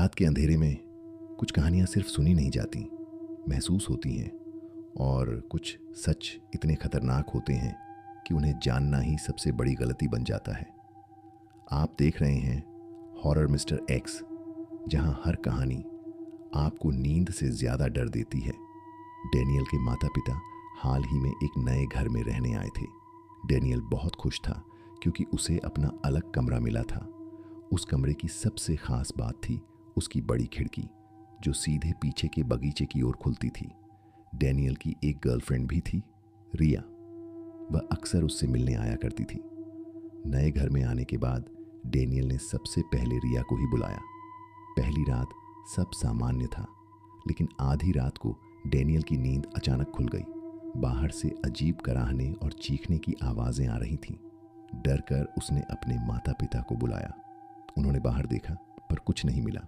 रात के अंधेरे में कुछ कहानियां सिर्फ सुनी नहीं जाती, महसूस होती हैं। और कुछ सच इतने खतरनाक होते हैं कि उन्हें जानना ही सबसे बड़ी गलती बन जाता है। आप देख रहे हैं हॉरर मिस्टर एक्स, जहां हर कहानी आपको नींद से ज्यादा डर देती है। डेनियल के माता पिता हाल ही में एक नए घर में रहने आए थे। डेनियल बहुत खुश था क्योंकि उसे अपना अलग कमरा मिला था। उस कमरे की सबसे खास बात थी उसकी बड़ी खिड़की, जो सीधे पीछे के बगीचे की ओर खुलती थी। डेनियल की एक गर्लफ्रेंड भी थी, रिया। वह अक्सर उससे मिलने आया करती थी। नए घर में आने के बाद डेनियल ने सबसे पहले रिया को ही बुलाया। पहली रात सब सामान्य था, लेकिन आधी रात को डेनियल की नींद अचानक खुल गई। बाहर से अजीब कराहने और चीखने की आवाजें आ रही थीं। डर कर उसने अपने माता पिता को बुलाया। उन्होंने बाहर देखा पर कुछ नहीं मिला।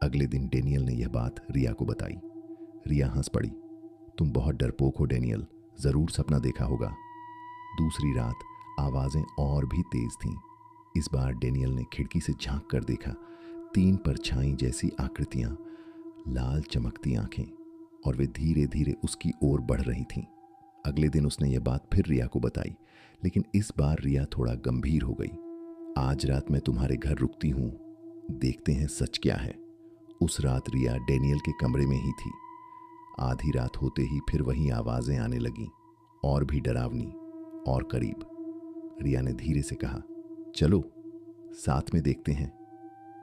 अगले दिन डेनियल ने यह बात रिया को बताई। रिया हंस पड़ी। तुम बहुत डरपोक हो डेनियल, जरूर सपना देखा होगा। दूसरी रात आवाजें और भी तेज थीं। इस बार डेनियल ने खिड़की से झांक कर देखा। 3 परछाई जैसी आकृतियां, लाल चमकती आंखें, और वे धीरे धीरे उसकी ओर बढ़ रही थीं। अगले दिन उसने यह बात फिर रिया को बताई, लेकिन इस बार रिया थोड़ा गंभीर हो गई। आज रात मैं तुम्हारे घर रुकती हूं, देखते हैं सच क्या है। उस रात रिया डेनियल के कमरे में ही थी। आधी रात होते ही फिर वही आवाजें आने लगीं, और भी डरावनी और करीब। रिया ने धीरे से कहा, चलो साथ में देखते हैं।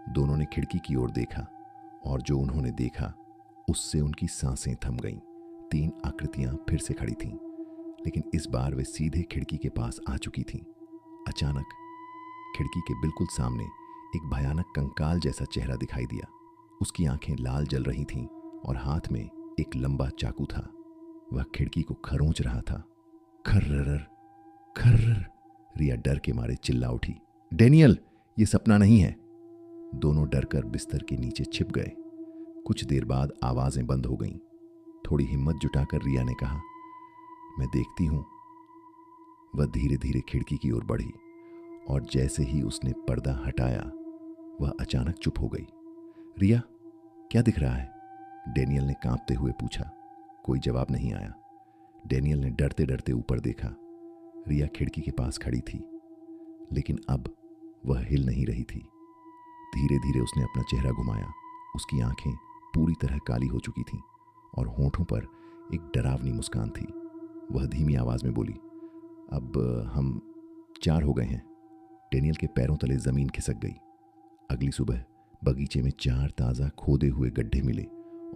दोनों ने खिड़की की ओर देखा, और जो उन्होंने देखा उससे उनकी सांसें थम गईं। 3 आकृतियां फिर से खड़ी थीं, लेकिन इस बार वे सीधे खिड़की के पास आ चुकी थीं। अचानक खिड़की के बिल्कुल सामने एक भयानक कंकाल जैसा चेहरा दिखाई दिया। उसकी आंखें लाल जल रही थीं और हाथ में एक लंबा चाकू था। वह खिड़की को खरोंच रहा था। खर्रर खर्रर, रिया डर के मारे चिल्ला उठी। डेनियल, ये सपना नहीं है। दोनों डरकर बिस्तर के नीचे छिप गए। कुछ देर बाद आवाजें बंद हो गईं। थोड़ी हिम्मत जुटाकर रिया ने कहा, मैं देखती हूं। वह धीरे धीरे खिड़की की ओर बढ़ी, और जैसे ही उसने पर्दा हटाया, वह अचानक चुप हो गई। रिया, क्या दिख रहा है? डेनियल ने कांपते हुए पूछा। कोई जवाब नहीं आया। डेनियल ने डरते डरते ऊपर देखा। रिया खिड़की के पास खड़ी थी, लेकिन अब वह हिल नहीं रही थी। धीरे धीरे उसने अपना चेहरा घुमाया। उसकी आंखें पूरी तरह काली हो चुकी थीं, और होंठों पर एक डरावनी मुस्कान थी। वह धीमी आवाज में बोली, अब हम 4 हो गए हैं। डेनियल के पैरों तले जमीन खिसक गई। अगली सुबह बगीचे में 4 ताजा खोदे हुए गड्ढे मिले,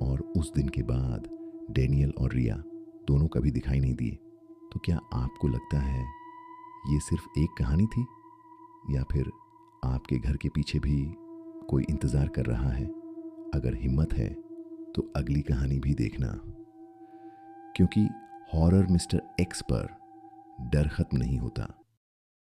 और उस दिन के बाद डेनियल और रिया दोनों कभी दिखाई नहीं दिए। तो क्या आपको लगता है ये सिर्फ एक कहानी थी, या फिर आपके घर के पीछे भी कोई इंतजार कर रहा है? अगर हिम्मत है तो अगली कहानी भी देखना, क्योंकि हॉरर मिस्टर एक्स पर डर खत्म नहीं होता,